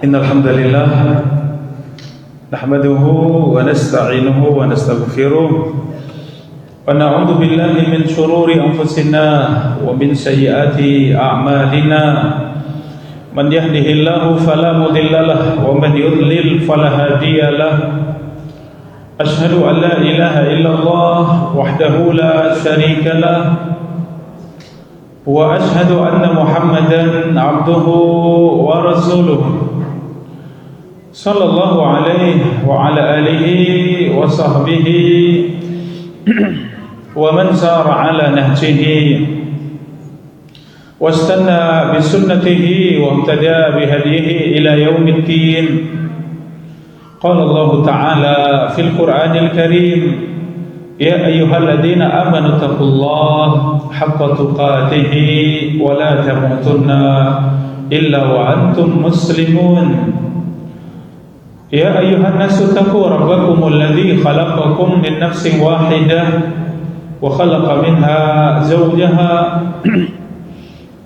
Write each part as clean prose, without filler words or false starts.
Innal hamdalillah nahmaduhu wa nasta'inuhu wa nastaghfiruh wa na'udzu billahi min shururi anfusina wa min sayyiati a'malina. Man yahdihillahu fala mudilla lahu wa man yudlil fala hadiya lahu. Ashhadu an la ilaha illallah wahdahu la syarika lahu wa ashhadu anna Muhammadan 'abduhu wa rasuluh. Sallallahu alaihi wa ala alihi wa sahbihi wa man sara ala nahjihi wastanna bi sunnatihi wa ihtada bi hadihi ila yaumiddin. Qala Allah Ta'ala fil Qur'anil Karim, ya ayyuhalladzina amanu taqullaha haqqa tuqatih wa la tamutunna illa wa antum muslimun. Ya ayyuhan nasu taqu rabbakumul ladzi khalaqakum min nafsin wahidah wa khalaqa minha zawjaha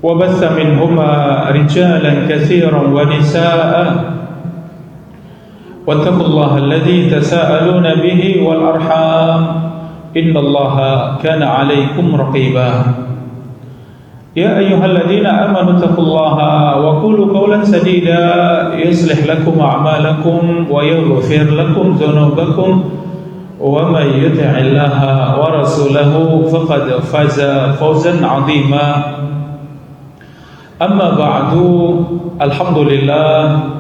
wa batha minhuma rijalan katsiran wa nisaa'a wattaqullaha alladzi tasaaluna bihi wal arham innallaha kana 'alaykum raqiba. Ya ayyuhalladzina amanu taqullaha wa qulu qawlan sadida yuslih lakum a'malakum wa yaghfir lakum dhunubakum wa may yuti'illaha wa rasulahu faqad faza fawzan 'azima. Amma ba'du, alhamdulillah,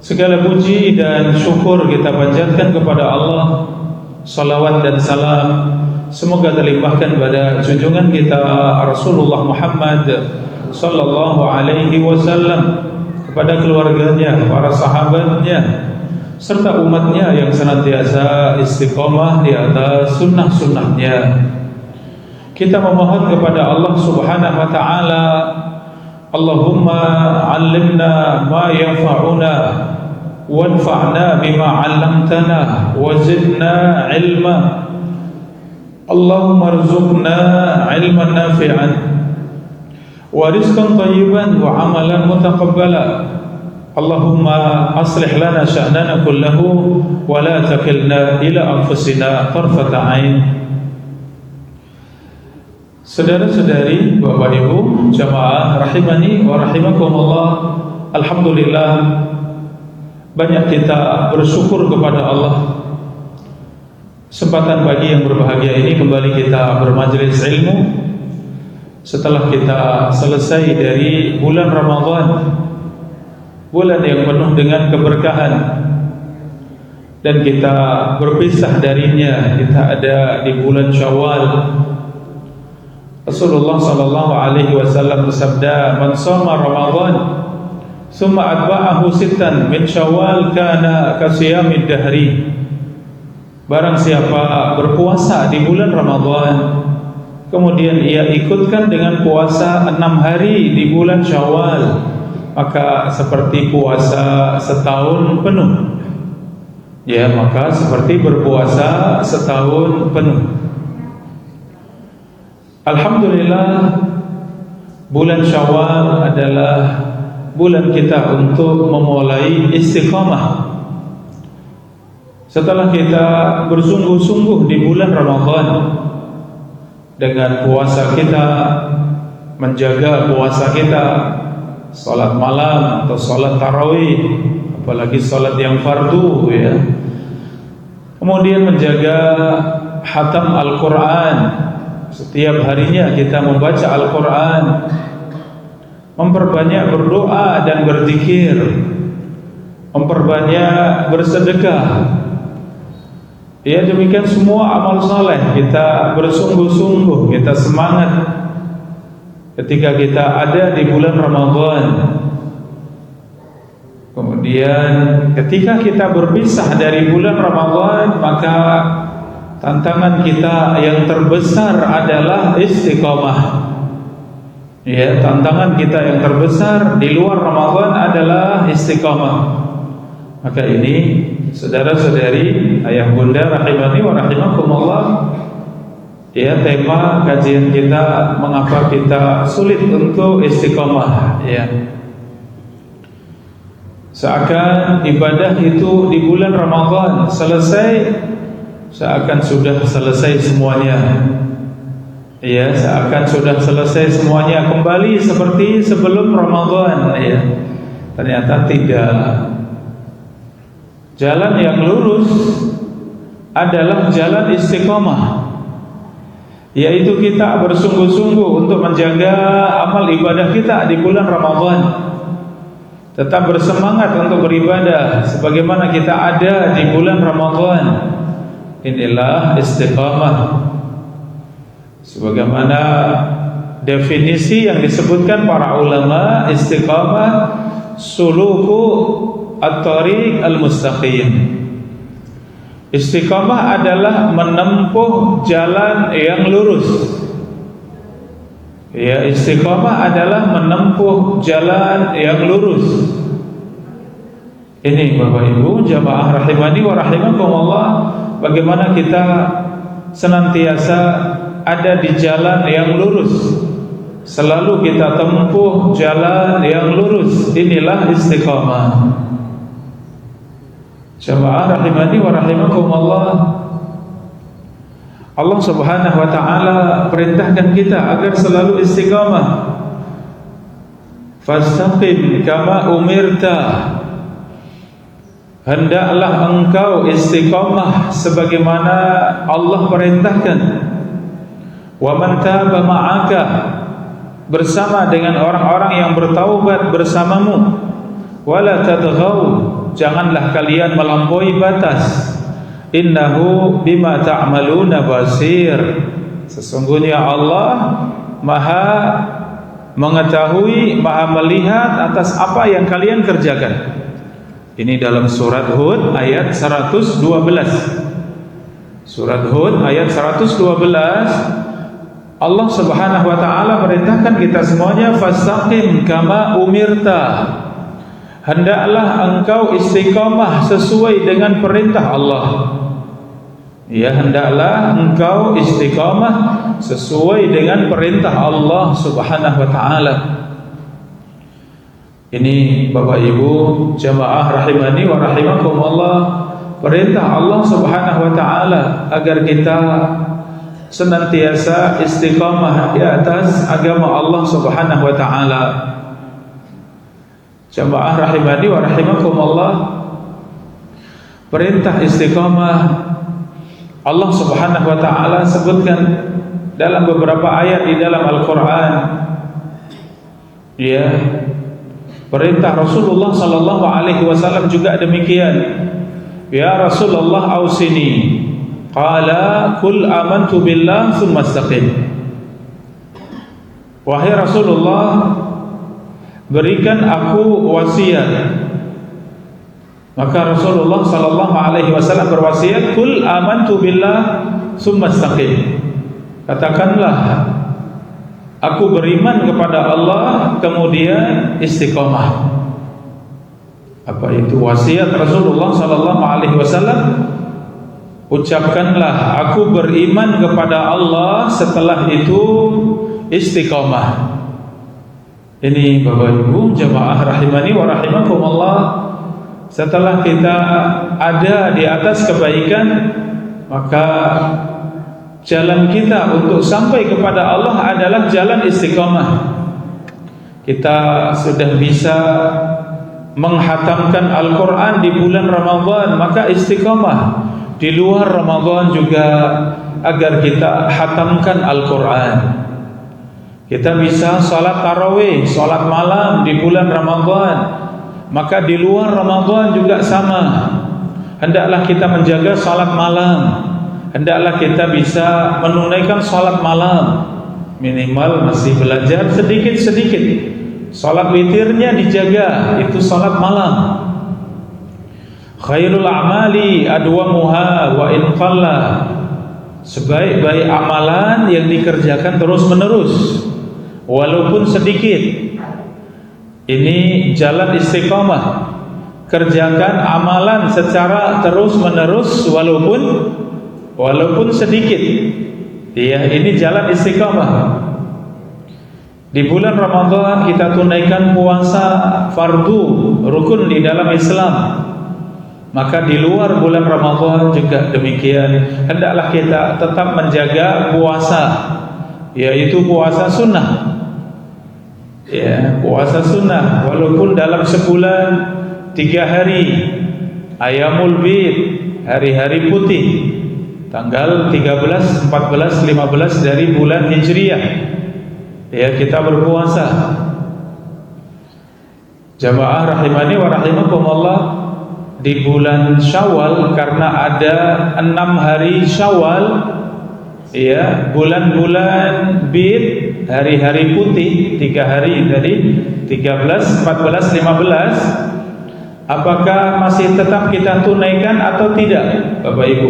segala puji dan syukur kita panjatkan kepada Allah. Salawat dan salam semoga terlimpahkan pada junjungan kita Rasulullah Muhammad sallallahu alaihi wasallam, kepada keluarganya, para sahabatnya, serta umatnya yang senantiasa istiqomah di atas sunnah-sunnahnya. Kita memohon kepada Allah subhanahu wa ta'ala, Allahumma 'allimna ma yanfa'una wanfa'na bima 'allamtana wa zidna 'ilma. Allahumma arzuqna 'ilman nafi'an wa rizqan thayyiban wa 'amalan mutaqabbala. Allahumma aslih lana sya'nana kullahu wa la takilna ila anfusina tarfata 'ain. Saudara-saudari, Bapak Ibu, jamaah rahimani wa rahimakumullah, alhamdulillah, banyak kita bersyukur kepada Allah. Kesempatan pagi yang berbahagia ini kembali kita bermajelis ilmu setelah kita selesai dari bulan Ramadan, bulan yang penuh dengan keberkahan, dan kita berpisah darinya. Kita ada di bulan Syawal. Rasulullah sallallahu alaihi wasallam bersabda, "Man shoma Ramadan tsumma atba'ahu sittan min Syawal kana kasiyamid dahri." Barang siapa berpuasa di bulan Ramadan, kemudian ia ikutkan dengan puasa 6 hari di bulan Syawal, maka seperti puasa setahun penuh. Ya, maka seperti berpuasa setahun penuh. Alhamdulillah, bulan Syawal adalah bulan kita untuk memulai istiqamah. Setelah kita bersungguh-sungguh di bulan Ramadan dengan puasa kita, menjaga puasa kita, salat malam atau salat tarawih, apalagi salat yang fardu, ya. Kemudian menjaga khatam Al-Quran, setiap harinya kita membaca Al-Quran, memperbanyak berdoa dan berzikir, memperbanyak bersedekah. Ya, demikian semua amal saleh kita bersungguh-sungguh, kita semangat ketika kita ada di bulan Ramadan. Kemudian ketika kita berpisah dari bulan Ramadan, maka tantangan kita yang terbesar adalah istiqamah. Ya, tantangan kita yang terbesar di luar Ramadan adalah istiqamah. Maka ini, saudara-saudari, ayah bunda rahimani wa rahimakumullah, ya, tema kajian kita, mengapa kita sulit untuk istiqomah, ya. Seakan ibadah itu di bulan Ramadan selesai, seakan sudah selesai semuanya. Ya, seakan sudah selesai semuanya, kembali seperti sebelum Ramadan. Ya, ternyata tidak. Jalan yang lurus adalah jalan istiqamah, yaitu kita bersungguh-sungguh untuk menjaga amal ibadah kita di bulan Ramadan. Tetap bersemangat untuk beribadah sebagaimana kita ada di bulan Ramadan. Inilah istiqamah. Sebagaimana definisi yang disebutkan para ulama, istiqamah suluku at-tariq al-mustaqim. Istiqamah adalah menempuh jalan yang lurus. Ya, istiqamah adalah menempuh jalan yang lurus. Ini Bapak Ibu jamaah rahimani wa rahimakumullah, bagaimana kita senantiasa ada di jalan yang lurus, selalu kita tempuh jalan yang lurus. Inilah istiqamah. Jamaah rahimani wa rahimakumullah, Allah Subhanahu wa taala perintahkan kita agar selalu istiqamah. Fastaqim kama umirta. Hendaklah engkau istiqamah sebagaimana Allah perintahkan. Wa man taba ma'aka, bersama dengan orang-orang yang bertaubat bersamamu. Wala tadghaw, janganlah kalian melampaui batas. Innahu bima ta'maluna basir. Sesungguhnya Allah Maha mengetahui, Maha melihat atas apa yang kalian kerjakan. Ini dalam surat Hud ayat 112. Surat Hud ayat 112, Allah Subhanahu wa taala perintahkan kita semuanya, fastaqim kama umirta. Hendaklah engkau istiqamah sesuai dengan perintah Allah. Ya, hendaklah engkau istiqamah sesuai dengan perintah Allah Subhanahu wa taala. Ini Bapak Ibu jamaah rahimani wa rahimakumullah, perintah Allah Subhanahu wa taala agar kita senantiasa istiqamah di atas agama Allah Subhanahu wa taala. Jamaah rahimani wa rahimakumullah, perintah istiqamah Allah Subhanahu wa taala sebutkan dalam beberapa ayat di dalam Al-Qur'an. Ya, perintah Rasulullah sallallahu alaihi wasallam juga demikian. Ya Rasulullah ausini. Qala qul amantu billah tsumma istaqim. Wahai Rasulullah, berikan aku wasiat. Maka Rasulullah sallallahu alaihi wasallam berwasiat, qul amantu billah tsumma istaqim. Katakanlah, aku beriman kepada Allah kemudian istiqamah. Apa itu wasiat Rasulullah sallallahu alaihi wasallam? Ucapkanlah, aku beriman kepada Allah, setelah itu istiqamah. Ini Bapak Ibu jamaah rahimani wa rahimakumullah, setelah kita ada di atas kebaikan, maka jalan kita untuk sampai kepada Allah adalah jalan istiqamah. Kita sudah bisa menghatamkan Al-Quran di bulan Ramadan, maka istiqamah di luar Ramadan juga agar kita hatamkan Al-Quran. Kita bisa salat tarawih, salat malam di bulan Ramadan, maka di luar Ramadan juga sama. Hendaklah kita menjaga salat malam, hendaklah kita bisa menunaikan salat malam. Minimal masih belajar sedikit-sedikit. Salat witirnya dijaga, itu salat malam. Khairul a'mali adwamuha wa in qalla. Sebaik-baik amalan yang dikerjakan terus-menerus walaupun sedikit. Ini jalan istiqamah. Kerjakan amalan secara terus-menerus walaupun sedikit. Ya, ini jalan istiqamah. Di bulan Ramadan kita tunaikan puasa fardu, rukun di dalam Islam. Maka di luar bulan Ramadan juga demikian. Hendaklah kita tetap menjaga puasa, yaitu puasa sunnah. Ya, puasa sunnah walaupun dalam sebulan 3 hari. Ayamul bid, hari-hari putih, tanggal 13, 14, 15 dari bulan Hijriah. Ya, kita berpuasa. Jamaah rahimani wa rahimakumullah, di bulan Syawal karena ada 6 hari Syawal, ya, bulan-bulan bid, hari-hari putih, 3 hari tadi, 13, 14, 15. Apakah masih tetap kita tunaikan atau tidak, Bapak Ibu?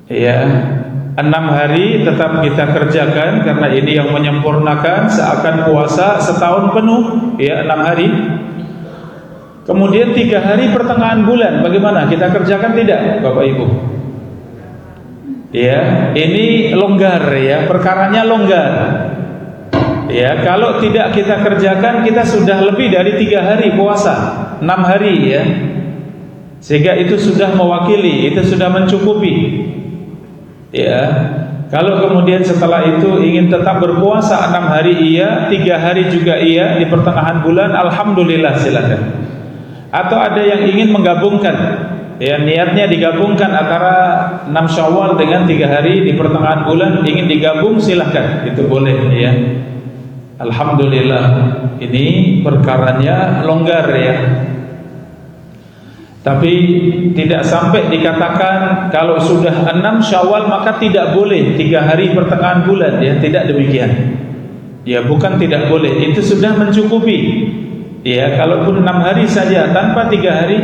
Ya, 6 hari tetap kita kerjakan karena ini yang menyempurnakan, seakan puasa setahun penuh, ya, 6 hari. Kemudian 3 hari pertengahan bulan, bagaimana? Kita kerjakan tidak, Bapak Ibu? Ya, ini longgar, ya, perkaranya longgar. Ya, kalau tidak kita kerjakan, kita sudah lebih dari 3 hari puasa, 6 hari, ya. Sehingga itu sudah mewakili, itu sudah mencukupi. Ya, kalau kemudian setelah itu ingin tetap berpuasa 6 hari iya, 3 hari juga iya di pertengahan bulan, alhamdulillah, silakan. Atau ada yang ingin menggabungkan, ya, niatnya digabungkan antara 6 Syawal dengan 3 hari di pertengahan bulan, ingin digabung, silahkan, itu boleh, ya. Alhamdulillah, ini perkaranya longgar, ya. Tapi tidak sampai dikatakan kalau sudah 6 Syawal maka tidak boleh 3 hari pertengahan bulan, ya, tidak demikian. Ya, bukan tidak boleh, itu sudah mencukupi. Ya, kalaupun 6 hari saja tanpa 3 hari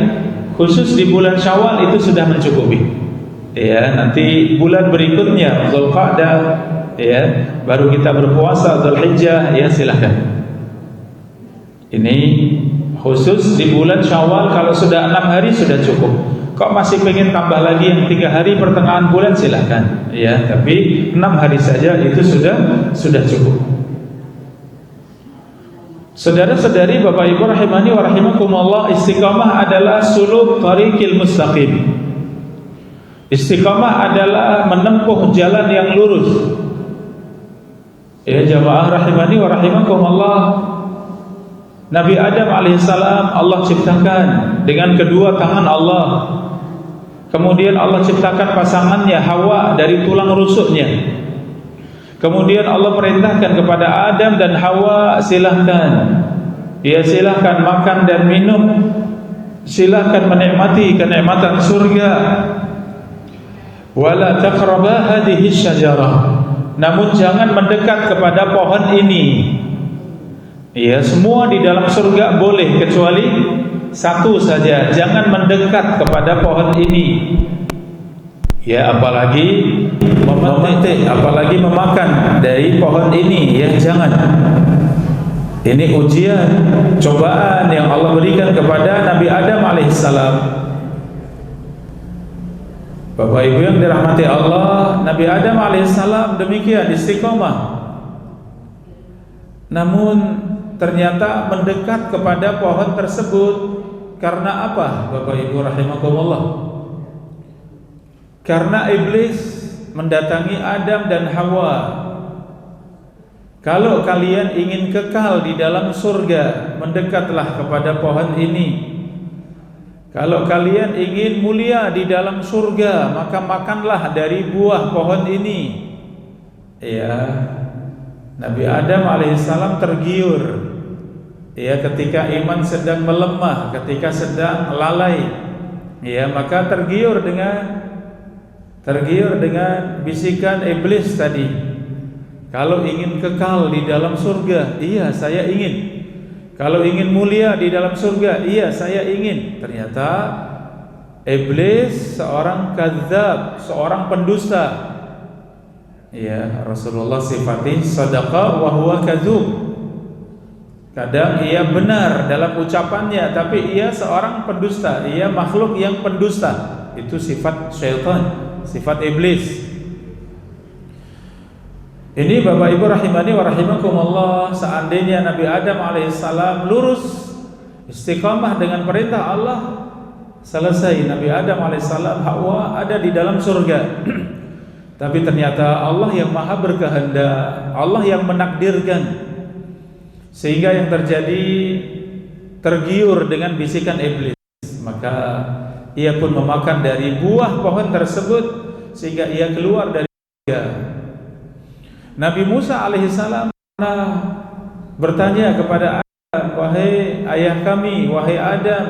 khusus di bulan Syawal itu sudah mencukupi. Ya, nanti bulan berikutnya Zulqa'dah, ya, baru kita berpuasa Dzulhijjah, ya, silahkan. Ini khusus di bulan Syawal, kalau sudah 6 hari sudah cukup. Kok masih pengen tambah lagi yang 3 hari pertengahan bulan, silahkan, ya, tapi 6 hari saja itu sudah cukup. Saudara-saudari, Bapak Ibu rahimani wa rahimakumullah, istiqamah adalah suluk thariqil mustaqim. Istiqamah adalah menempuh jalan yang lurus. Ya, jamaah rahimani wa rahimakumullah, Nabi Adam alaihissalam Allah ciptakan dengan kedua tangan Allah. Kemudian Allah ciptakan pasangannya Hawa dari tulang rusuknya. Kemudian Allah perintahkan kepada Adam dan Hawa, silahkan, ya, silahkan makan dan minum, silahkan menikmati kenikmatan surga. Wala taqraba hadhihi syajarah, namun jangan mendekat kepada pohon ini. Ya, semua di dalam surga boleh kecuali satu saja, jangan mendekat kepada pohon ini. Ya, apalagi memetik, apalagi memakan dari pohon ini, ya, jangan. Ini ujian, cobaan yang Allah berikan kepada Nabi Adam alaihissalam. Bapak Ibu yang dirahmati Allah, Nabi Adam alaihissalam demikian istiqomah. Namun ternyata mendekat kepada pohon tersebut karena apa, Bapak Ibu rahimakumullah? Karena iblis mendatangi Adam dan Hawa. Kalau kalian ingin kekal di dalam surga, mendekatlah kepada pohon ini. Kalau kalian ingin mulia di dalam surga, maka makanlah dari buah pohon ini. Ya, Nabi Adam alaihissalam tergiur, ya, ketika iman sedang melemah, ketika sedang lalai, ya, maka tergiur dengan bisikan iblis tadi. Kalau ingin kekal di dalam surga, iya saya ingin. Kalau ingin mulia di dalam surga, iya saya ingin. Ternyata iblis seorang kadzdzab, seorang pendusta. Ya, Rasulullah sifati sadaqa wa huwa kadzdzub. Kadang ia benar dalam ucapannya, tapi ia seorang pendusta, ia makhluk yang pendusta. Itu sifat syaitan, sifat iblis. Ini Bapak Ibu rahimani wa rahimakumullah, seandainya Nabi Adam alaihissalam lurus istiqamah dengan perintah Allah, selesai. Nabi Adam alaihissalam, Hawa ada di dalam surga. Tapi ternyata Allah yang maha berkehendak, Allah yang menakdirkan, sehingga yang terjadi tergiur dengan bisikan iblis, maka ia pun memakan dari buah pohon tersebut sehingga ia keluar dari surga. Nabi Musa alaihissalam pernah bertanya kepada Adam, wahai ayah kami, wahai Adam,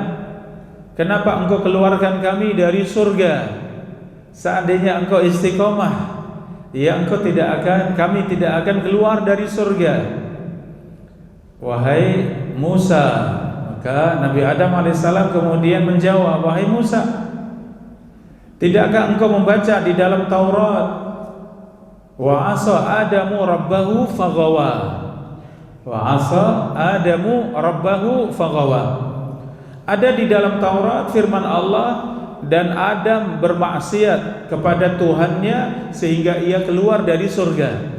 kenapa engkau keluarkan kami dari surga? Seandainya engkau istiqomah, ya kami tidak akan keluar dari surga. Wahai Musa, maka Nabi Adam alaihissalam kemudian menjawab, wahai Musa, tidakkah engkau membaca di dalam Taurat, wa asa Adamu rabbahu faghawa, wa asa Adamu rabbahu faghawa. Ada di dalam Taurat firman Allah, dan Adam bermaksiat kepada Tuhannya sehingga ia keluar dari surga.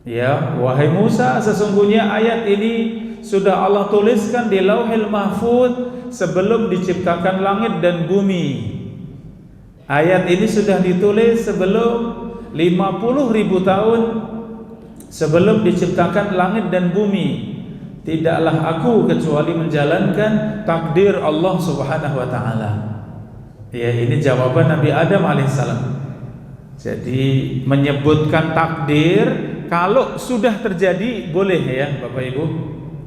Ya, wahai Musa, sesungguhnya ayat ini sudah Allah tuliskan di Lauhil Mahfuz sebelum diciptakan langit dan bumi. Ayat ini sudah ditulis sebelum 50.000 tahun sebelum diciptakan langit dan bumi. Tidaklah aku kecuali menjalankan takdir Allah Subhanahu wa taala. Ya, ini jawaban Nabi Adam alaihissalam. Jadi menyebutkan takdir kalau sudah terjadi boleh, ya Bapak Ibu.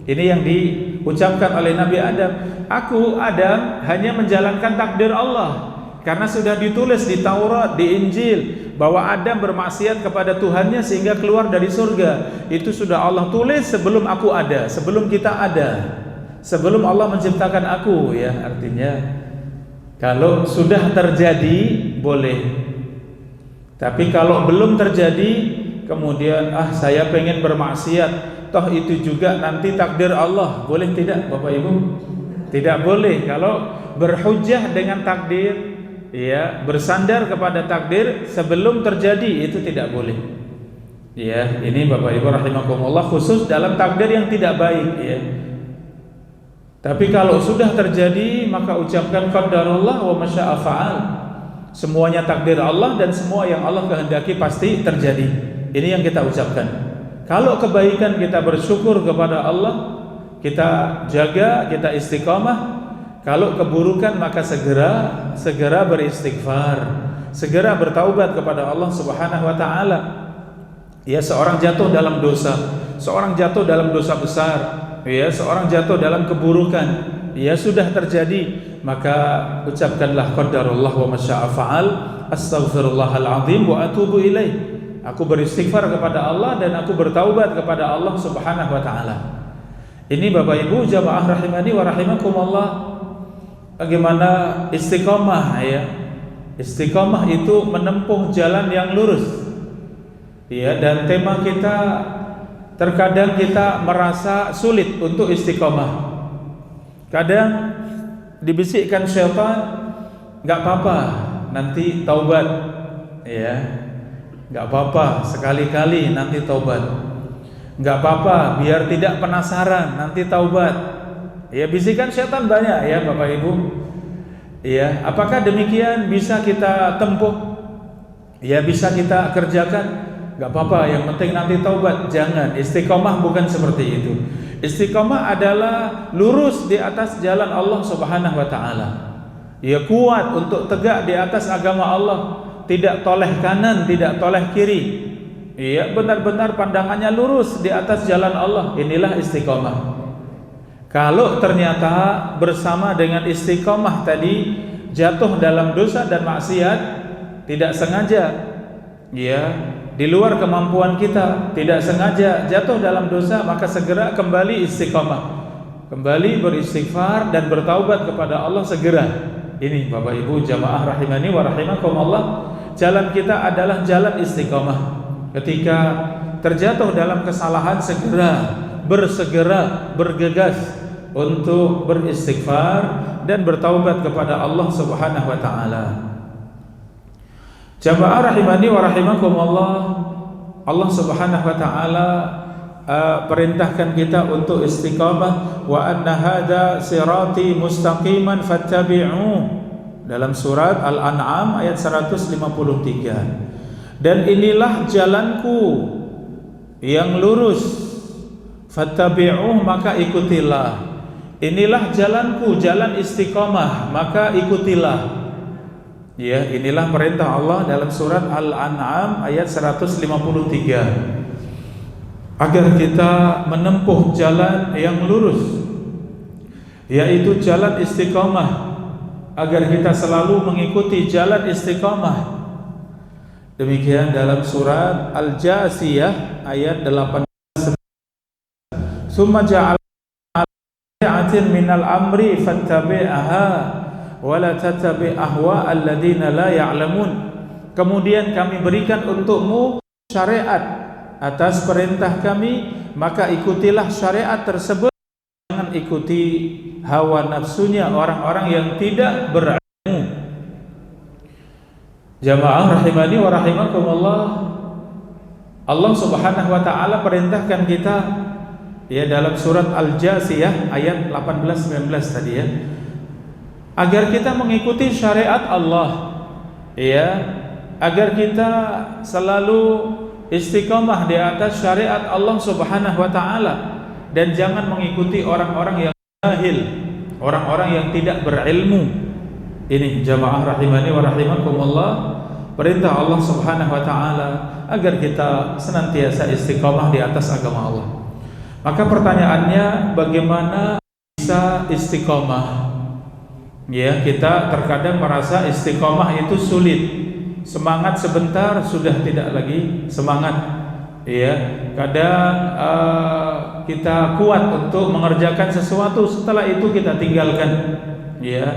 Ini yang diucapkan oleh Nabi Adam. Aku Adam hanya menjalankan takdir Allah, karena sudah ditulis di Taurat, di Injil, bahwa Adam bermaksiat kepada Tuhannya sehingga keluar dari surga. Itu sudah Allah tulis sebelum aku ada, sebelum kita ada, sebelum Allah menciptakan aku, ya. Artinya kalau sudah terjadi boleh. Tapi kalau belum terjadi, kemudian saya pengen bermaksiat, toh itu juga nanti takdir Allah, boleh tidak Bapak Ibu? Tidak boleh. Kalau berhujjah dengan takdir, ya, bersandar kepada takdir sebelum terjadi, itu tidak boleh. Ya, ini Bapak Ibu rahimakumullah, khusus dalam takdir yang tidak baik, ya. Tapi kalau sudah terjadi, maka ucapkan qadarullah wa masya'a fa'al. Semuanya takdir Allah dan semua yang Allah kehendaki pasti terjadi. Ini yang kita ucapkan. Kalau kebaikan kita bersyukur kepada Allah, kita jaga, kita istiqamah. Kalau keburukan maka segera beristighfar, segera bertaubat kepada Allah Subhanahu wa taala. Ya, seorang jatuh dalam dosa, seorang jatuh dalam dosa besar, ya, seorang jatuh dalam keburukan, ya sudah terjadi, maka ucapkanlah qadarullah wa masya'a fa'al, astaghfirullahal azim wa atubu ilaih. Aku beristighfar kepada Allah dan aku bertaubat kepada Allah Subhanahu wa taala. Ini Bapak Ibu jamaah rahimani wa rahimakumullah, bagaimana istiqomah, ya. Istiqomah itu menempuh jalan yang lurus. Ya, dan tema kita, terkadang kita merasa sulit untuk istiqomah. Kadang dibisikkan syaitan, enggak apa-apa, nanti taubat. Ya. Enggak apa-apa, sekali-kali nanti taubat. Enggak apa-apa, biar tidak penasaran, nanti taubat. Ya, bisikan syaitan banyak, ya Bapak Ibu. Ya, apakah demikian bisa kita tempuh? Ya, bisa kita kerjakan? Enggak apa-apa, yang penting nanti taubat. Jangan, istiqomah bukan seperti itu. Istiqomah adalah lurus di atas jalan Allah Subhanahu wa taala. Ya, kuat untuk tegak di atas agama Allah, tidak toleh kanan, tidak toleh kiri. Ya, benar-benar pandangannya lurus di atas jalan Allah. Inilah istiqomah. Kalau ternyata bersama dengan istiqomah tadi jatuh dalam dosa dan maksiat, tidak sengaja, ya, di luar kemampuan kita, tidak sengaja jatuh dalam dosa, maka segera kembali istiqomah, kembali beristighfar dan bertaubat kepada Allah segera. Ini Bapak Ibu jamaah rahimani wa rahimakumullah, jalan kita adalah jalan istiqomah. Ketika terjatuh dalam kesalahan, segera bergegas untuk beristighfar dan bertaubat kepada Allah Subhanahu wa taala. Jamaah rahimani wa rahimakumullah, Allah Subhanahu wa taala perintahkan kita untuk istiqamah, wa anna hadza sirati mustaqiman fattabi'u, dalam surat Al-An'am ayat 153. Dan inilah jalanku yang lurus, fattabi'u, maka ikutilah. Inilah jalanku, jalan istiqamah, maka ikutilah. Ya, inilah perintah Allah dalam surat Al-An'am ayat 153. Agar kita menempuh jalan yang lurus, yaitu jalan istiqamah, agar kita selalu mengikuti jalan istiqamah. Demikian dalam surat Al-Jasiyah ayat 18. Summa ja'alatin minal amri fattabi'aha wa la tattabi' ahwa alladziina la ya'lamun. Kemudian kami berikan untukmu syariat atas perintah kami, maka ikutilah syariat tersebut. Jangan ikuti hawa nafsunya orang-orang yang tidak berilmu. Jamaah rahimani wa rahimakumullah, Allah Subhanahu wa taala perintahkan kita ya dalam surat Al-Jasiyah ayat 18-19 tadi ya, agar kita mengikuti syariat Allah, ya, agar kita selalu istiqamah di atas syariat Allah Subhanahu wa taala, dan jangan mengikuti orang-orang yang jahil, orang-orang yang tidak berilmu. Ini jamaah rahimani wa rahimakumullah, perintah Allah Subhanahu wa taala agar kita senantiasa istiqamah di atas agama Allah. Maka pertanyaannya, bagaimana bisa istiqamah? Ya, kita terkadang merasa istiqamah itu sulit. Semangat sebentar sudah tidak lagi semangat. Ya, kadang kita kuat untuk mengerjakan sesuatu, setelah itu kita tinggalkan. Ya,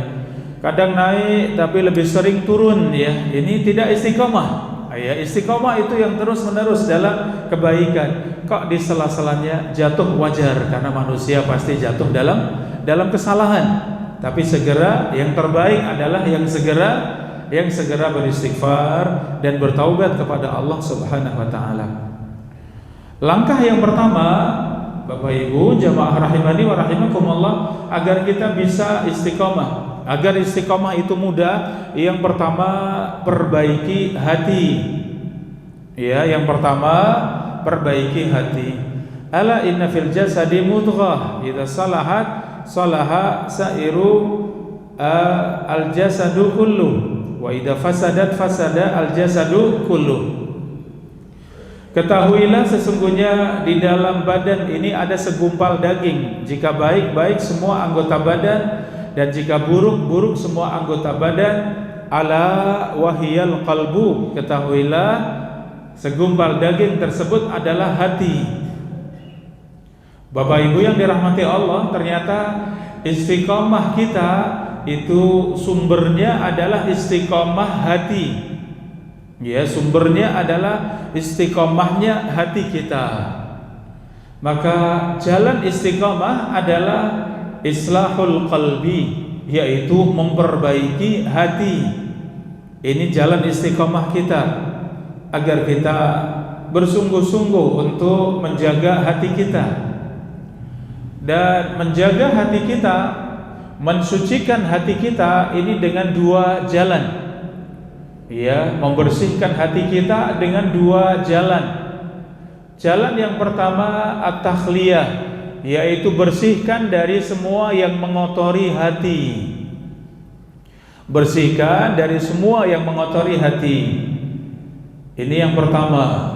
kadang naik tapi lebih sering turun. Ya, ini tidak istiqamah. Ya, istiqamah itu yang terus menerus dalam kebaikan. Kok di sela-selanya jatuh, wajar, karena manusia pasti jatuh dalam kesalahan. Tapi segera, yang terbaik adalah yang segera beristighfar dan bertaubat kepada Allah Subhanahu wa taala. Langkah yang pertama, Bapak Ibu jamaah rahimani wa rahimakumullah, agar kita bisa istiqamah, agar istiqamah itu mudah, yang pertama perbaiki hati. Ya, yang pertama perbaiki hati. Ala inna fil jasadi mudghah, idza salahat salaha sa'iru al-jasadu kullu, wa idza fasadat fasada al-jasadu kullu. Ketahuilah sesungguhnya di dalam badan ini ada segumpal daging. Jika baik, baik semua anggota badan, dan jika buruk, buruk semua anggota badan. Ala wahiyal qalbu, ketahuilah segumpal daging tersebut adalah hati. Bapak Ibu yang dirahmati Allah, ternyata istiqomah kita itu sumbernya adalah istiqomah hati. Ya, sumbernya adalah istiqomahnya hati kita. Maka jalan istiqomah adalah islahul qalbi, yaitu memperbaiki hati. Ini jalan istiqomah kita, agar kita bersungguh-sungguh untuk menjaga hati kita. Dan menjaga hati kita, mensucikan hati kita ini dengan dua jalan. Ya, membersihkan hati kita dengan dua jalan. Jalan yang pertama at-takhliyah, yaitu bersihkan dari semua yang mengotori hati. Bersihkan dari semua yang mengotori hati. Ini yang pertama,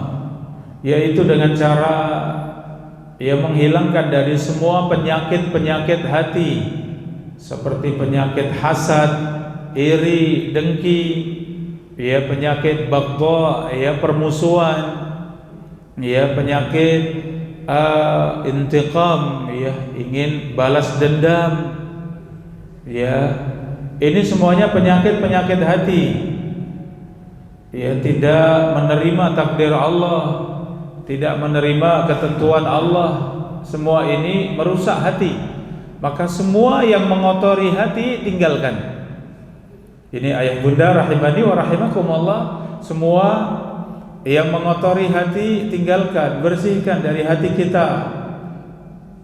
yaitu dengan cara menghilangkan dari semua penyakit-penyakit hati, seperti penyakit hasad, iri, dengki, penyakit baghdha, permusuhan, penyakit intiqam, ingin balas dendam. Ini semuanya penyakit-penyakit hati. Tidak menerima takdir Allah, tidak menerima ketentuan Allah. Semua ini merusak hati. Maka semua yang mengotori hati tinggalkan. Ini ayah bunda rahimani wa rahimakumullah, semua yang mengotori hati tinggalkan, bersihkan dari hati kita.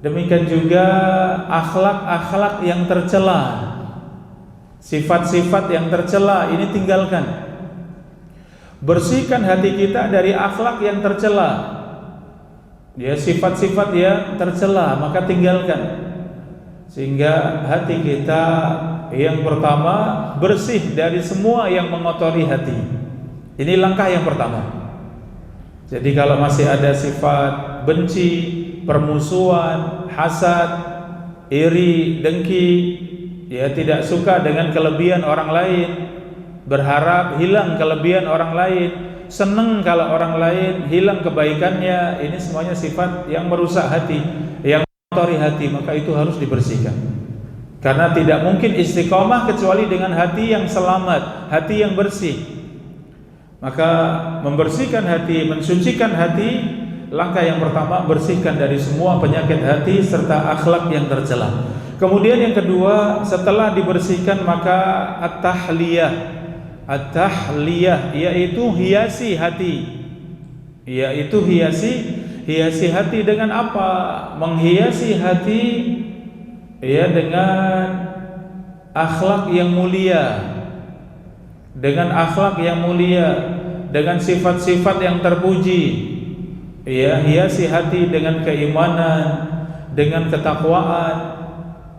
Demikian juga akhlak-akhlak yang tercela, sifat-sifat yang tercela ini tinggalkan. Bersihkan hati kita dari akhlak yang tercela, ya, sifat-sifat yang tercela, maka tinggalkan. Sehingga hati kita yang pertama bersih dari semua yang mengotori hati. Ini langkah yang pertama. Jadi kalau masih ada sifat benci, permusuhan, hasad, iri, dengki, ya, tidak suka dengan kelebihan orang lain, berharap hilang kelebihan orang lain, senang kalau orang lain hilang kebaikannya, ini semuanya sifat yang merusak hati, yang mengotori hati, maka itu harus dibersihkan. Karena tidak mungkin istiqomah kecuali dengan hati yang selamat, hati yang bersih. Maka membersihkan hati, mensucikan hati, langkah yang pertama bersihkan dari semua penyakit hati serta akhlak yang tercela. Kemudian yang kedua, setelah dibersihkan maka at-tahliyah. At-tahliyah yaitu hiasi hati. Yaitu hiasi hati dengan apa? Menghiasi hati ya dengan akhlak yang mulia. Dengan akhlak yang mulia, dengan sifat-sifat yang terpuji. Ya, hiasi hati dengan keimanan, dengan ketakwaan,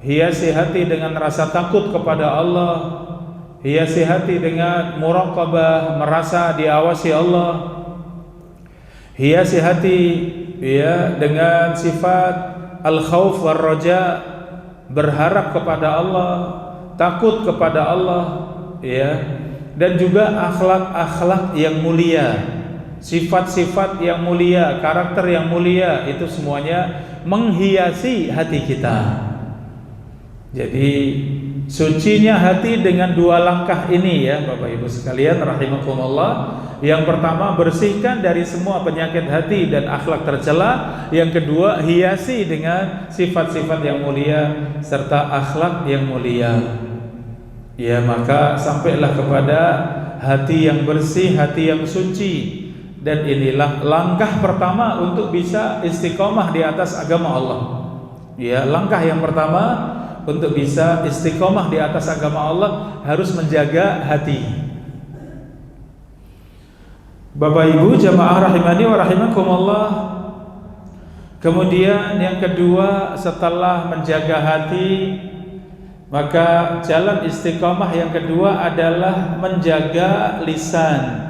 hiasi hati dengan rasa takut kepada Allah, hiasi hati dengan muraqabah, merasa diawasi Allah, hiasi hati ya dengan sifat al-khauf war raja, berharap kepada Allah, takut kepada Allah, ya. Dan juga akhlak-akhlak yang mulia, sifat-sifat yang mulia, karakter yang mulia, itu semuanya menghiasi hati kita. Jadi sucinya hati dengan dua langkah ini ya Bapak Ibu sekalian rahimakumullah. Yang pertama bersihkan dari semua penyakit hati dan akhlak tercela. Yang kedua hiasi dengan sifat-sifat yang mulia serta akhlak yang mulia. Ya, maka sampailah kepada hati yang bersih, hati yang suci. Dan inilah langkah pertama untuk bisa istiqomah di atas agama Allah. Ya, langkah yang pertama untuk bisa istiqomah di atas agama Allah harus menjaga hati. Bapak Ibu jamaah rahimani wa rahimakumullah. Kemudian yang kedua, setelah menjaga hati, maka jalan istiqomah yang kedua adalah menjaga lisan.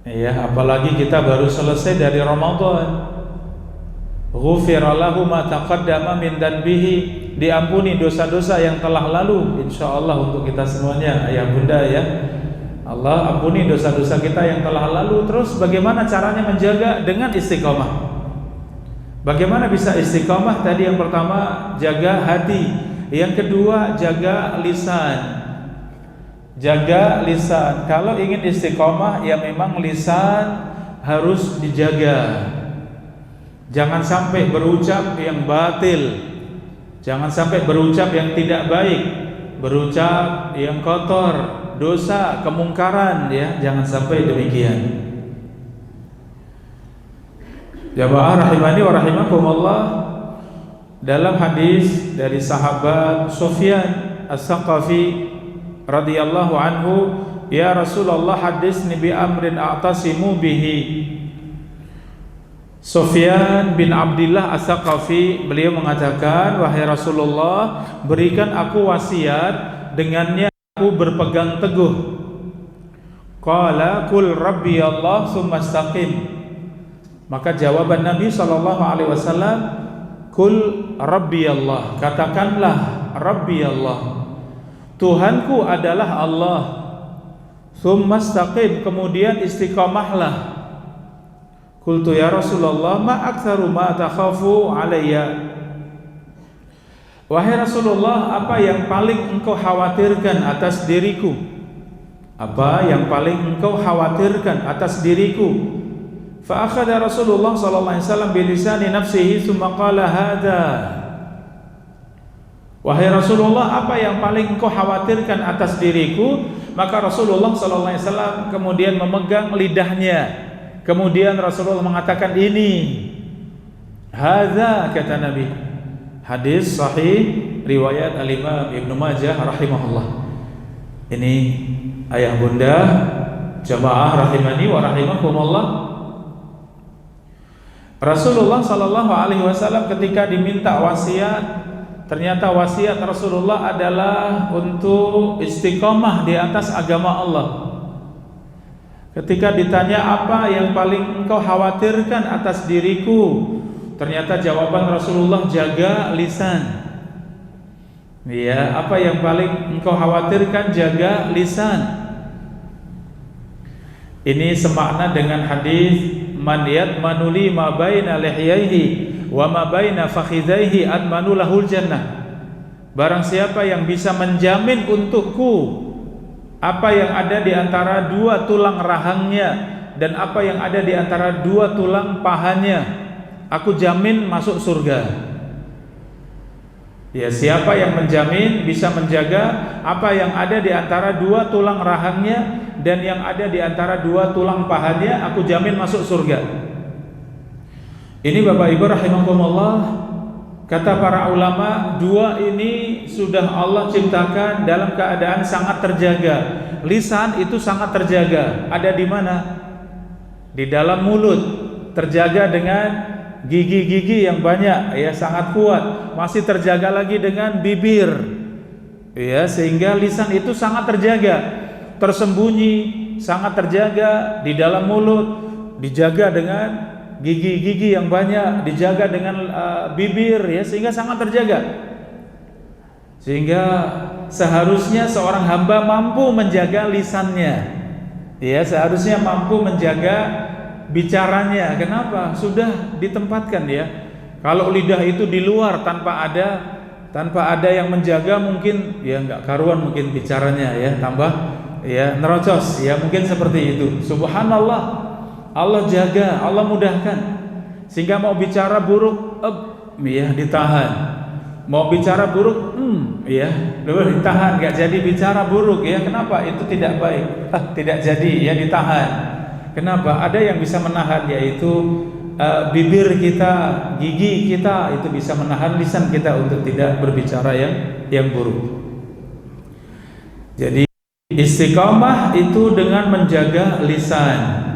Ya, apalagi kita baru selesai dari Ramadan. Ghufira lahu ma taqaddama min danbihi, diampuni dosa-dosa yang telah lalu insyaallah untuk kita semuanya ayah bunda ya. Allah ampuni dosa-dosa kita yang telah lalu. Terus bagaimana caranya menjaga? Dengan istiqomah. Bagaimana bisa istiqomah? Tadi yang pertama jaga hati. Yang kedua jaga lisan. Jaga lisan. Kalau ingin istiqomah ya memang lisan harus dijaga. Jangan sampai berucap yang batil. Jangan sampai berucap yang tidak baik. Berucap yang kotor, dosa, kemungkaran ya, jangan sampai demikian. Jamaah rahimani wa rahimakumullah. Dalam hadis dari sahabat Sufyan As-Saqafi radhiyallahu anhu, ya Rasulullah hadisni bi amrin a'tasimu bihi. Sufyan bin Abdullah As-Saqafi beliau mengatakan, wahai Rasulullah, berikan aku wasiat dengannya aku berpegang teguh. Qala qul rabbi Allah tsumma istaqim. Maka jawaban Nabi sallallahu alaihi wasallam, qul rabbi Allah, katakanlah rabbi Allah, Tuhanku adalah Allah. Tsumma istaqim, kemudian istiqamahlah. Qultu ya Rasulullah ma aktsaru ma takhafu alayya. Wahai Rasulullah, apa yang paling engkau khawatirkan atas diriku? Apa yang paling engkau khawatirkan atas diriku? Fa akhadha Rasulullah sallallahu alaihi wasallam bi lisani nafsihi tsumma qala hadza. Wahai Rasulullah, apa yang paling engkau khawatirkan atas diriku? maka Rasulullah SAW kemudian memegang lidahnya. Kemudian Rasulullah mengatakan, ini hadza, kata Nabi. Hadis sahih riwayat Al-Imam Ibnu Majah rahimahullah. Ini ayah bunda jamaah rahimani wa rahimakumullah, Rasulullah sallallahu alaihi wasallam ketika diminta wasiat, ternyata wasiat Rasulullah adalah untuk istiqomah di atas agama Allah. Ketika ditanya apa yang paling engkau khawatirkan atas diriku, ternyata jawaban Rasulullah, jaga lisan. Ya, apa yang paling engkau khawatirkan, jaga lisan. Ini semakna dengan hadis man yatmanuli ma baina lihyaihi wa ma baina fakhidaihi admanu lahul jannah. Barang siapa yang bisa menjamin untukku apa yang ada di antara dua tulang rahangnya dan apa yang ada di antara dua tulang pahanya, aku jamin masuk surga. Ya, siapa yang menjamin bisa menjaga apa yang ada di antara dua tulang rahangnya dan yang ada di antara dua tulang pahanya, aku jamin masuk surga. Ini Bapak Ibu rahimakumullah, kata para ulama, dua ini sudah Allah ciptakan dalam keadaan sangat terjaga. Lisan itu sangat terjaga. Ada di mana? Di dalam mulut, terjaga dengan gigi-gigi yang banyak, ya, sangat kuat. Masih terjaga lagi dengan bibir, ya, sehingga lisan itu sangat terjaga, tersembunyi, sangat terjaga di dalam mulut, dijaga dengan gigi-gigi yang banyak, dijaga dengan bibir, ya, sehingga sangat terjaga. Sehingga seharusnya seorang hamba mampu menjaga lisannya, ya, seharusnya mampu menjaga bicaranya. Kenapa? Sudah ditempatkan, ya. Kalau lidah itu di luar tanpa ada yang menjaga, mungkin ya nggak karuan mungkin bicaranya, ya, tambah ya nerocos, ya, mungkin seperti itu. Subhanallah, Allah jaga, Allah mudahkan, sehingga mau bicara buruk, ya, ditahan. Mau bicara buruk, ya, ditahan, nggak jadi bicara buruk, ya. Kenapa? Itu tidak baik, tidak jadi, ya, ditahan. Kenapa? Ada yang bisa menahan, yaitu bibir kita, gigi kita, itu bisa menahan lisan kita untuk tidak berbicara yang buruk. Jadi istiqomah itu dengan menjaga lisan.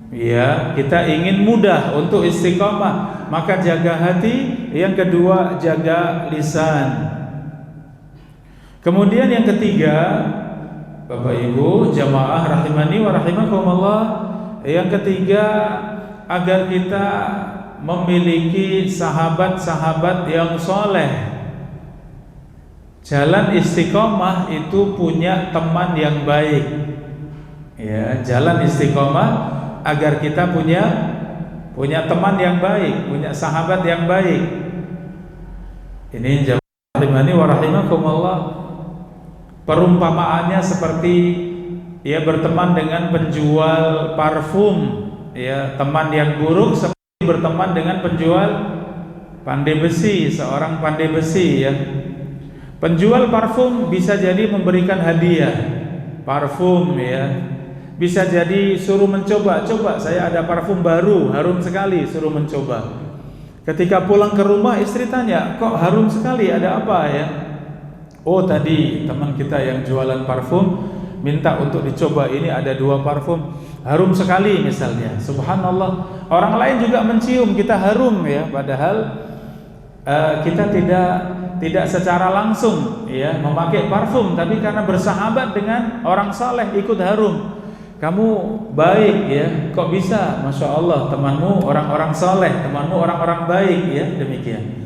Ya, kita ingin mudah untuk istiqomah, maka jaga hati. Yang kedua, jaga lisan. Kemudian yang ketiga, Bapak Ibu jamaah rahimani wa rahimakumullah, yang ketiga, agar kita memiliki sahabat-sahabat yang soleh. Jalan istiqomah itu punya teman yang baik, ya. Jalan istiqomah agar kita punya teman yang baik, punya sahabat yang baik. Ini jamaah rahimani wa rahimakumullah, perumpamaannya seperti, ya, berteman dengan penjual parfum, ya. Teman yang buruk seperti berteman dengan penjual pandai besi, seorang pandai besi, ya. Penjual parfum bisa jadi memberikan hadiah parfum, ya. Bisa jadi suruh mencoba, coba saya ada parfum baru, harum sekali, suruh mencoba. Ketika pulang ke rumah, istri tanya, kok harum sekali, ada apa, ya? Oh, tadi teman kita yang jualan parfum minta untuk dicoba, ini ada 2 parfum, harum sekali misalnya. Subhanallah, orang lain juga mencium kita harum, ya, padahal kita tidak secara langsung, ya, memakai parfum, tapi karena bersahabat dengan orang saleh ikut harum. Kamu baik, ya, kok bisa? Masya Allah, temanmu orang-orang saleh, temanmu orang-orang baik, ya, demikian.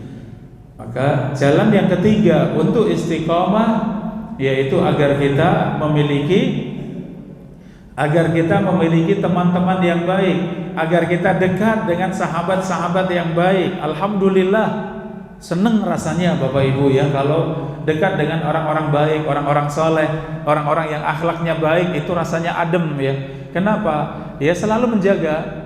Maka jalan yang ketiga untuk istiqomah, yaitu agar kita memiliki teman-teman yang baik, agar kita dekat dengan sahabat-sahabat yang baik. Alhamdulillah, seneng rasanya Bapak Ibu, ya, kalau dekat dengan orang-orang baik, orang-orang soleh, orang-orang yang akhlaknya baik, itu rasanya adem, ya. Kenapa? Ya, selalu menjaga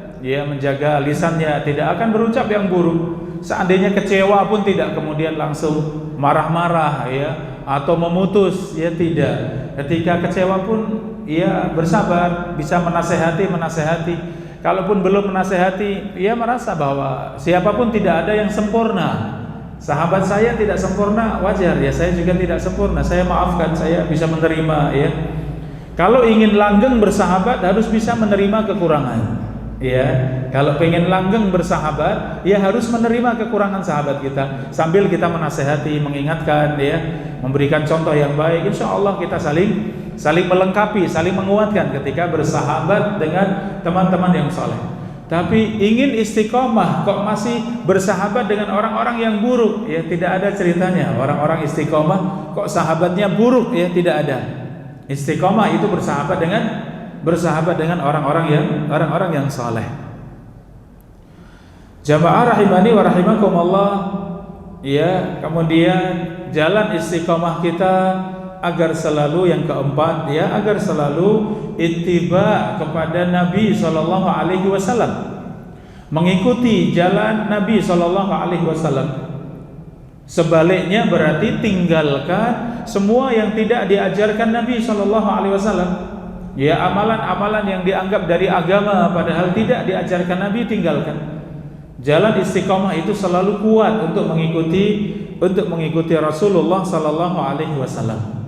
lisannya, tidak akan berucap yang buruk. Seandainya kecewa pun tidak kemudian langsung marah-marah, ya, atau memutus, ya tidak. Ketika kecewa pun ia bersabar, bisa menasehati. Kalaupun belum menasehati, ia merasa bahwa siapapun tidak ada yang sempurna. Sahabat saya tidak sempurna, wajar ya, saya juga tidak sempurna. Saya maafkan, saya bisa menerima ya. Kalau ingin langgeng bersahabat harus bisa menerima kekurangan. Ya, kalau pengen langgeng bersahabat, ya harus menerima kekurangan sahabat kita sambil kita menasehati, mengingatkan, ya, memberikan contoh yang baik. Insya Allah kita saling melengkapi, saling menguatkan ketika bersahabat dengan teman-teman yang soleh. Tapi ingin istiqomah kok masih bersahabat dengan orang-orang yang buruk, ya tidak ada ceritanya. Orang-orang istiqomah kok sahabatnya buruk, ya tidak ada. Istiqomah itu bersahabat dengan orang-orang yang saleh. Jamaah rahimani wa rahimakumullah, ya, kemudian jalan istiqomah kita agar selalu, yang keempat, ya, agar selalu ittiba kepada Nabi sallallahu alaihi wasallam, mengikuti jalan Nabi sallallahu alaihi wasallam. Sebaliknya berarti tinggalkan semua yang tidak diajarkan Nabi sallallahu alaihi wasallam. Ya, amalan-amalan yang dianggap dari agama padahal tidak diajarkan Nabi, tinggalkan. Jalan istiqomah itu selalu kuat untuk mengikuti Rasulullah sallallahu alaihi wasallam.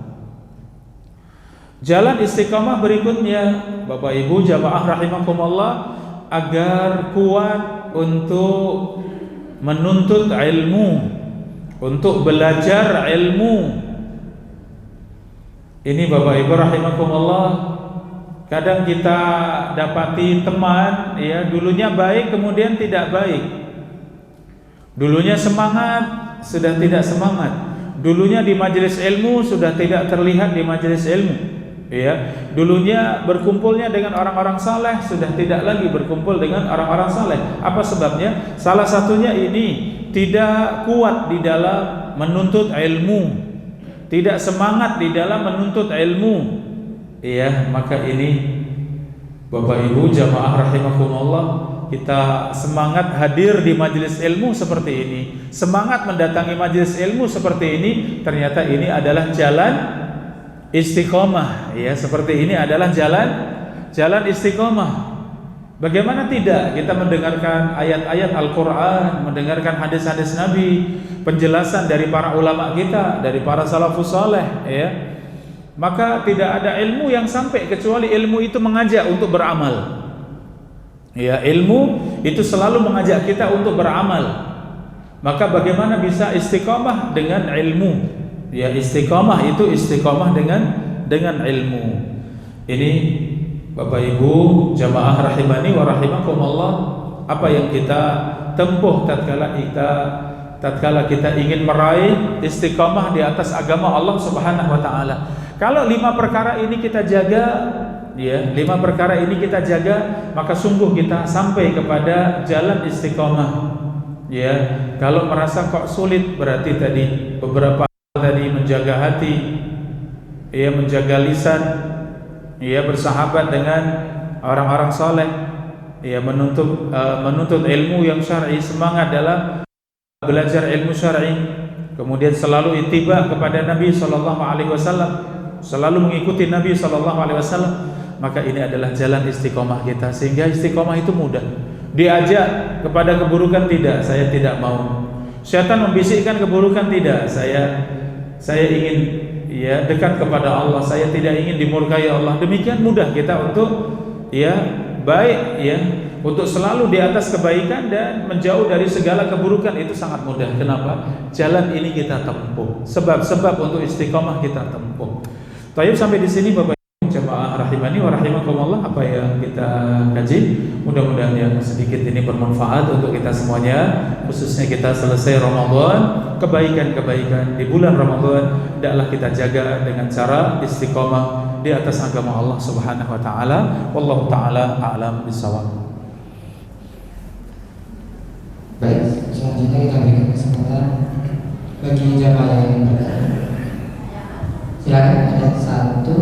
Jalan istiqomah berikutnya, Bapak Ibu jamaah rahimakumullah, agar kuat untuk menuntut ilmu, untuk belajar ilmu. Ini Bapak Ibu rahimakumullah, kadang kita dapati teman, ya, dulunya baik kemudian tidak baik. Dulunya semangat sudah tidak semangat. Dulunya di majelis ilmu sudah tidak terlihat di majelis ilmu. Ya, dulunya berkumpulnya dengan orang-orang saleh sudah tidak lagi berkumpul dengan orang-orang saleh. Apa sebabnya? Salah satunya ini tidak kuat di dalam menuntut ilmu, tidak semangat di dalam menuntut ilmu. Ya, maka ini Bapak Ibu jamaah rahimakumullah, kita semangat hadir di majelis ilmu seperti ini, semangat mendatangi majelis ilmu seperti ini, ternyata ini adalah jalan istiqomah, ya, seperti ini adalah jalan istiqomah. Bagaimana tidak kita mendengarkan ayat-ayat Al-Quran, mendengarkan hadis-hadis Nabi, penjelasan dari para ulama kita, dari para salafus saleh, ya. Maka tidak ada ilmu yang sampai kecuali ilmu itu mengajak untuk beramal. Ya, ilmu itu selalu mengajak kita untuk beramal. Maka bagaimana bisa istiqomah dengan ilmu? Ya, istiqomah itu istiqomah dengan ilmu. Ini Bapak Ibu jamaah rahimani wa rahimakumullah, apa yang kita tempuh tatkala kita ingin meraih istiqomah di atas agama Allah Subhanahu wa taala. Kalau 5 perkara ini kita jaga, ya, 5 perkara ini kita jaga, maka sungguh kita sampai kepada jalan istiqomah. Ya, kalau merasa kok sulit, berarti beberapa tadi menjaga hati, ya, menjaga lisan, ya, bersahabat dengan orang-orang saleh, ya, menuntut ilmu yang syar'i, semangat dalam belajar ilmu syar'i, kemudian selalu ittiba kepada Nabi sallallahu alaihi wasallam, selalu mengikuti Nabi sallallahu alaihi wasallam, maka ini adalah jalan istiqomah kita. Sehingga istiqomah itu mudah. Diajak kepada keburukan, tidak, saya tidak mau. Syaitan membisikkan keburukan, tidak, saya ingin, ya, dekat kepada Allah, saya tidak ingin dimurkai Allah. Demikian mudah kita untuk, ya, baik, ya, untuk selalu di atas kebaikan dan menjauh dari segala keburukan, itu sangat mudah. Kenapa? Jalan ini kita tempuh, sebab-sebab untuk istiqomah kita tempuh. Tayyib, sampai di sini Bapak Ibu jamaah rahimani wa rahimakumullah, apa yang kita kaji, mudah-mudahan yang sedikit ini bermanfaat untuk kita semuanya, khususnya kita selesai Ramadan, kebaikan-kebaikan di bulan Ramadan hendaklah kita jaga dengan cara istiqomah di atas agama Allah Subhanahu wa taala. Wallahu taala a'lam bishawab. Baik, selanjutnya kita berikan kesempatan bagi jamaah yang bertanya. Silakan, ada satu,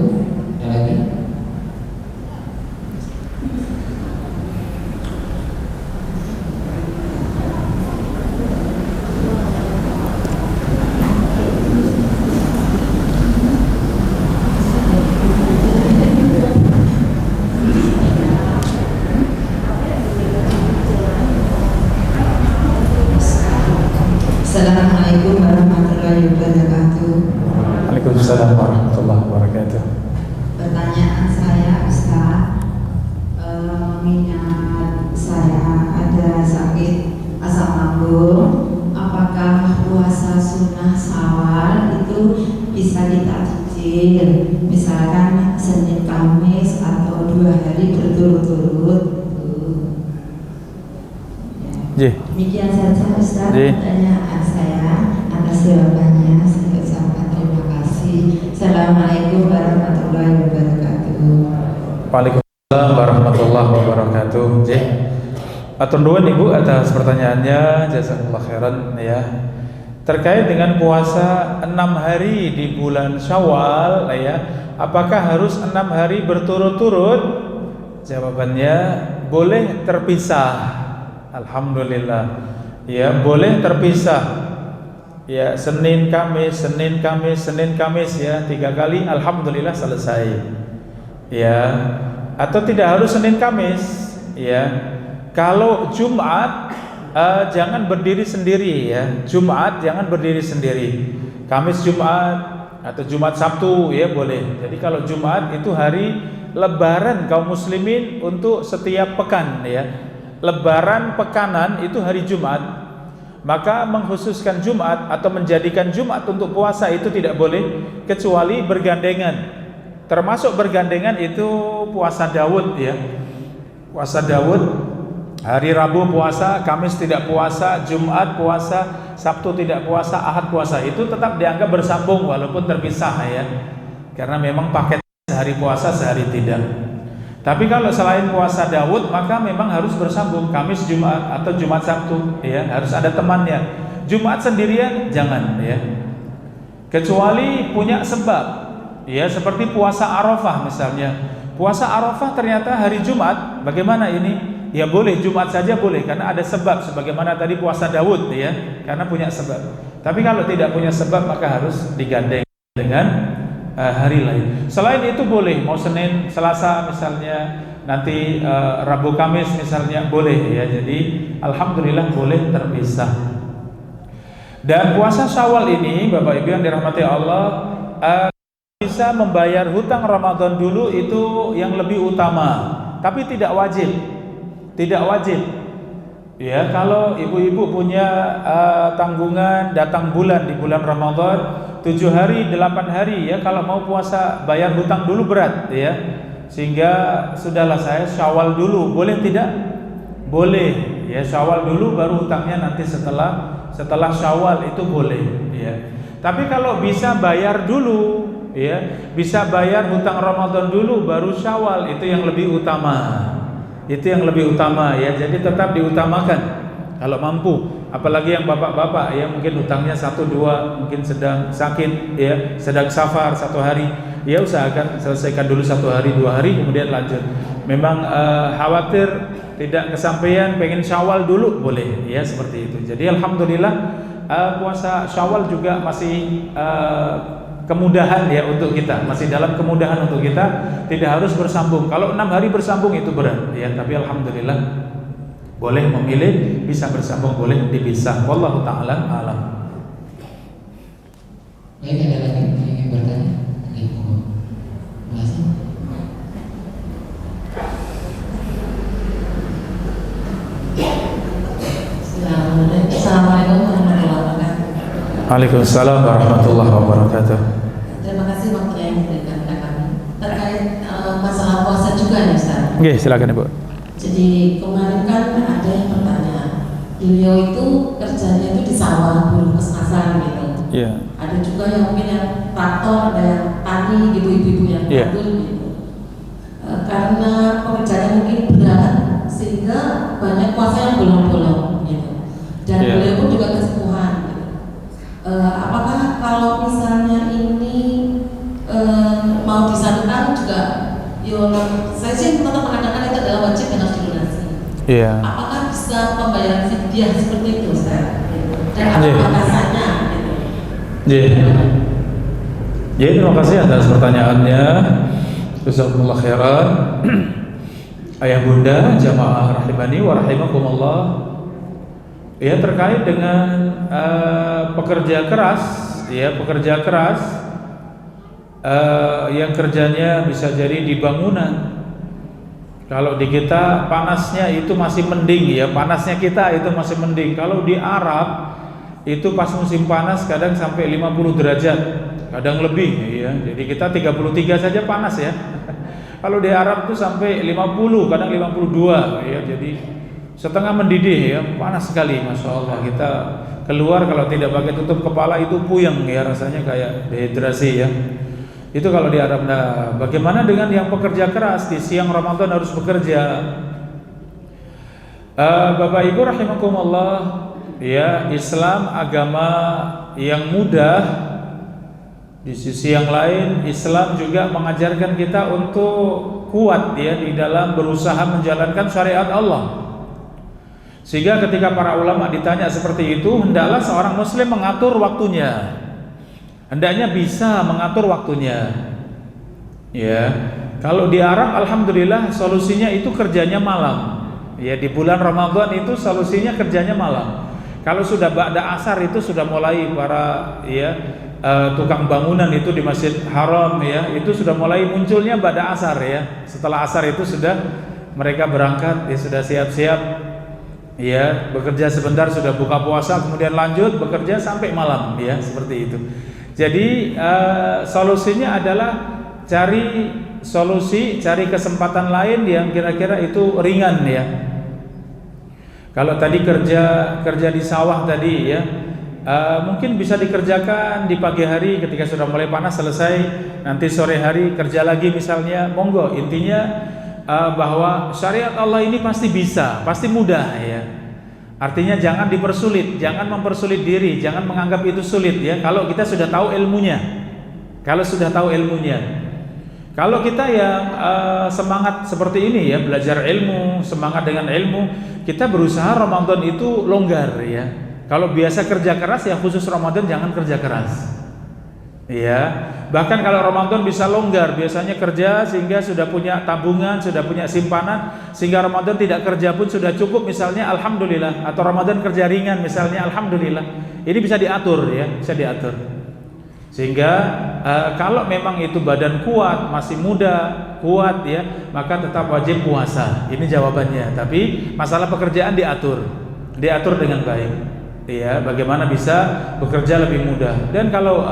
ada lagi. Assalamualaikum warahmatullahi wabarakatuh. Waalaikumsalam warahmatullahi wabarakatuh. Pertanyaan saya, Ustaz, mengingat saya ada sakit asam lambung, apakah puasa sunnah Syawal itu bisa kita cicil, misalkan Senin Kamis atau 2 hari berturut-turut? Demikian saja Ustaz pertanyaan saya. Atas jawabannya saya ucapkan terima kasih. Assalamualaikum warahmatullahi wabarakatuh. Waalaikumsalam warahmatullahi wabarakatuh. Atur nuwun Ibu atas pertanyaannya, jazakallahu khairan ya. Terkait dengan puasa 6 hari di bulan Syawal ya, apakah harus 6 hari berturut-turut? Jawabannya boleh terpisah. Alhamdulillah. Ya, boleh terpisah. Ya, Senin Kamis, Senin Kamis, Senin Kamis ya, 3 kali alhamdulillah selesai. Ya, atau tidak harus Senin Kamis ya. Kalau Jumat jangan berdiri sendiri ya. Jumat jangan berdiri sendiri. Kamis Jumat atau Jumat Sabtu ya boleh. Jadi kalau Jumat itu hari lebaran kaum muslimin untuk setiap pekan ya. Lebaran pekanan itu hari Jumat. Maka mengkhususkan Jumat atau menjadikan Jumat untuk puasa itu tidak boleh kecuali bergandengan. Termasuk bergandengan itu puasa Daud ya. Puasa Daud, hari Rabu puasa, Kamis tidak puasa, Jumat puasa, Sabtu tidak puasa, Ahad puasa. Itu tetap dianggap bersambung walaupun terpisah ya. Karena memang paket sehari puasa, sehari tidak. Tapi kalau selain puasa Daud maka memang harus bersambung, Kamis Jumat atau Jumat Sabtu ya, harus ada temannya. Jumat sendirian jangan ya. Kecuali punya sebab. Ya, seperti puasa Arafah misalnya. Puasa Arafah ternyata hari Jumat, bagaimana ini? Ya boleh, Jumat saja boleh karena ada sebab sebagaimana tadi puasa Daud ya, karena punya sebab. Tapi kalau tidak punya sebab maka harus digandeng dengan hari lain. Selain itu boleh, mau Senin, Selasa misalnya, nanti Rabu, Kamis misalnya boleh ya. Jadi alhamdulillah boleh terpisah. Dan puasa Syawal ini Bapak Ibu yang dirahmati Allah, bisa membayar hutang Ramadan dulu itu yang lebih utama, tapi tidak wajib. Tidak wajib. Ya, kalau ibu-ibu punya tanggungan datang bulan di bulan Ramadan 7 hari, 8 hari ya, kalau mau puasa bayar hutang dulu berat ya. Sehingga sudahlah saya Syawal dulu, boleh tidak? Boleh ya, Syawal dulu baru hutangnya nanti setelah Syawal itu boleh ya. Tapi kalau bisa bayar dulu ya, bisa bayar hutang Ramadan dulu baru Syawal, itu yang lebih utama. Itu yang lebih utama ya. Jadi tetap diutamakan kalau mampu. Apalagi yang bapak-bapak ya, mungkin hutangnya 1-2, mungkin sedang sakit ya, sedang safar 1 hari, ya usahakan selesaikan dulu 1 hari 2 hari kemudian lanjut. Memang khawatir tidak kesampaian, pengen Syawal dulu boleh ya, seperti itu. Jadi alhamdulillah puasa Syawal juga masih kemudahan ya untuk kita, masih dalam kemudahan untuk kita, tidak harus bersambung. Kalau 6 hari bersambung itu berat ya, tapi alhamdulillah boleh memilih, bisa bersambung, boleh dipisah. Wallahu taala alam. Baik, ada lagi yang ingin bertanya? Masih? Assalamualaikum warahmatullahi wabarakatuh. Waalaikumsalam warahmatullahi wabarakatuh. Terima kasih waktu yang diberikan kepada kami. Terkait masalah puasa juga ya Ustaz. Oke, silakan Ibu. Jadi kemarin kan ada yang bertanya, beliau itu kerjanya itu di sawah, buruh kesasan gitu. Iya. Ada juga yang mungkin yang traktor, ada yang tani gitu, ibu-ibu yang traktor gitu. Karena pekerjaannya mungkin berat sehingga banyak puasa yang bolong-bolong gitu. Dan beliau pun juga kesepuhan gitu. Apakah kalau misalnya ini mau disatukan juga, saya sih tetap mengatakan itu adalah wajib dan harus dilunasi. Iya. Apakah bisa pembayaran fidyah seperti itu, Ustaz? Dan apa batasannya? Ya, terima kasih atas pertanyaannya. Jazakumullah khairan. Ayah bunda jamaah rahimani wa rahimakumullah. ya terkait dengan pekerja keras, ya pekerja keras yang kerjanya bisa jadi di bangunan. Kalau di kita panasnya itu masih mending, ya panasnya kita itu masih mending. Kalau di Arab itu pas musim panas kadang sampai 50 derajat, kadang lebih, ya. Jadi kita 33 saja panas ya. Kalau di Arab itu sampai 50, kadang 52, ya. Jadi setengah mendidih, ya, panas sekali, masya Allah. Kita keluar kalau tidak pakai tutup kepala itu puyeng, ya, rasanya kayak dehidrasi, ya. Itu kalau di Arab. Nah, bagaimana dengan yang pekerja keras di siang Ramadan harus bekerja? Bapak Ibu rahimakumullah, ya, Islam agama yang mudah. Di sisi yang lain, Islam juga mengajarkan kita untuk kuat, ya, di dalam berusaha menjalankan syariat Allah. Sehingga ketika para ulama ditanya seperti itu, hendaklah seorang muslim mengatur waktunya. Hendaknya bisa mengatur waktunya. Ya, kalau di Arab alhamdulillah solusinya itu kerjanya malam. Ya, di bulan Ramadan itu solusinya kerjanya malam. Kalau sudah ba'da asar itu sudah mulai para, ya, tukang bangunan itu di Masjid Haram, ya, itu sudah mulai munculnya ba'da asar, ya. Setelah asar itu sudah mereka berangkat, ya, sudah siap-siap, ya, bekerja sebentar, sudah buka puasa, kemudian lanjut bekerja sampai malam, ya, seperti itu. Jadi solusinya adalah cari solusi, cari kesempatan lain yang kira-kira itu ringan, ya. Kalau tadi kerja di sawah tadi, ya, mungkin bisa dikerjakan di pagi hari ketika sudah mulai panas selesai, nanti sore hari kerja lagi misalnya, monggo. Intinya bahwa syariat Allah ini pasti bisa, pasti mudah, ya. Artinya jangan dipersulit, jangan mempersulit diri, jangan menganggap itu sulit, ya. Kalau kita sudah tahu ilmunya, kalau kita yang semangat seperti ini, ya, belajar ilmu, semangat dengan ilmu, kita berusaha Ramadan itu longgar, ya. Kalau biasa kerja keras, ya khusus Ramadan jangan kerja keras, ya. Bahkan kalau Ramadan bisa longgar, biasanya kerja sehingga sudah punya tabungan, sudah punya simpanan, sehingga Ramadan tidak kerja pun sudah cukup misalnya, alhamdulillah. Atau Ramadan kerja ringan misalnya, alhamdulillah. Ini bisa diatur, ya, bisa diatur. Sehingga kalau memang itu badan kuat, masih muda, kuat, ya, maka tetap wajib puasa. Ini jawabannya. Tapi masalah pekerjaan diatur dengan baik. Ya, bagaimana bisa bekerja lebih mudah. Dan kalau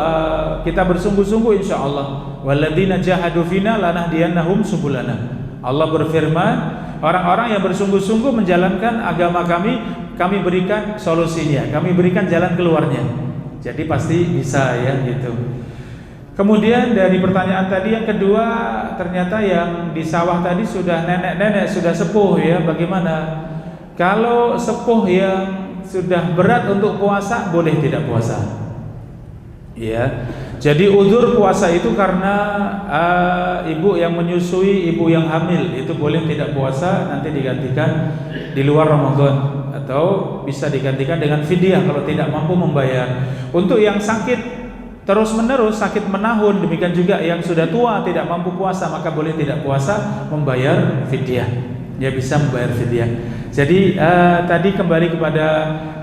kita bersungguh-sungguh, insya Allah, walladzina jahadu fina lanahdiyannahum subulana. Allah berfirman, orang-orang yang bersungguh-sungguh menjalankan agama kami berikan solusinya, kami berikan jalan keluarnya. Jadi pasti bisa, ya, gitu. Kemudian dari pertanyaan tadi yang kedua, ternyata yang di sawah tadi sudah nenek-nenek, sudah sepuh, ya, bagaimana? Kalau sepuh yang sudah berat untuk puasa, boleh tidak puasa, ya. Jadi uzur puasa itu karena ibu yang menyusui, ibu yang hamil, itu boleh tidak puasa, nanti digantikan di luar Ramadan, atau bisa digantikan dengan fidyah kalau tidak mampu membayar. Untuk yang sakit terus menerus, sakit menahun, demikian juga yang sudah tua tidak mampu puasa, maka boleh tidak puasa, membayar fidyah, ya, bisa membayar fidyah. Jadi tadi kembali kepada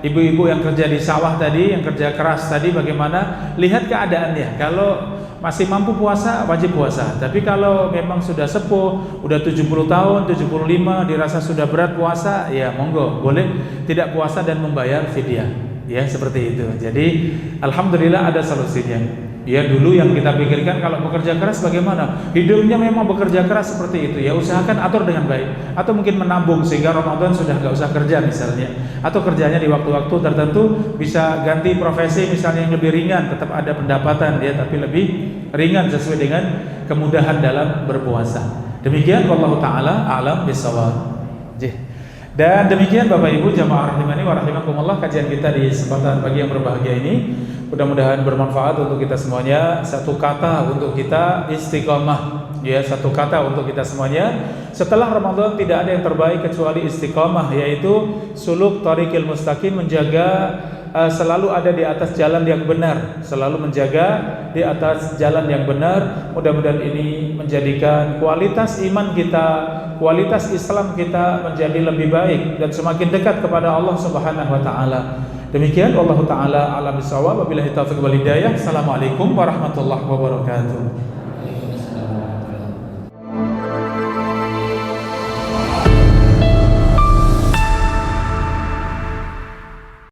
ibu-ibu yang kerja di sawah tadi, yang kerja keras tadi, bagaimana? Lihat keadaannya. Kalau masih mampu puasa, wajib puasa. Tapi kalau memang sudah sepuh, udah 70 tahun, 75, dirasa sudah berat puasa, ya monggo, boleh tidak puasa dan membayar fidyah. Ya, seperti itu. Jadi alhamdulillah ada solusinya. Ya, dulu yang kita pikirkan kalau bekerja keras bagaimana? Hidupnya memang bekerja keras seperti itu, ya, usahakan atur dengan baik. Atau mungkin menabung sehingga Ramadan sudah nggak usah kerja misalnya. Atau kerjanya di waktu-waktu tertentu, bisa ganti profesi misalnya yang lebih ringan, tetap ada pendapatan, ya, tapi lebih ringan sesuai dengan kemudahan dalam berpuasa. Demikian, wallahu taala a'lam bishawab. Dan demikian Bapak Ibu jamaah rahimani wa rahimakumullah, kajian kita di kesempatan pagi yang berbahagia ini. Mudah-mudahan bermanfaat untuk kita semuanya. Satu kata untuk kita, istiqamah, ya, satu kata untuk kita semuanya. Setelah Ramadan tidak ada yang terbaik kecuali istiqamah, yaitu suluk thariqil mustaqim, menjaga selalu ada di atas jalan yang benar, selalu menjaga di atas jalan yang benar. Mudah-mudahan ini menjadikan kualitas iman kita, kualitas Islam kita menjadi lebih baik dan semakin dekat kepada Allah Subhanahu wa taala. Demikian, wallahu taala a'lam bissawab. Wabillahi taufiq wal hidayah. Assalamualaikum warahmatullahi wabarakatuh.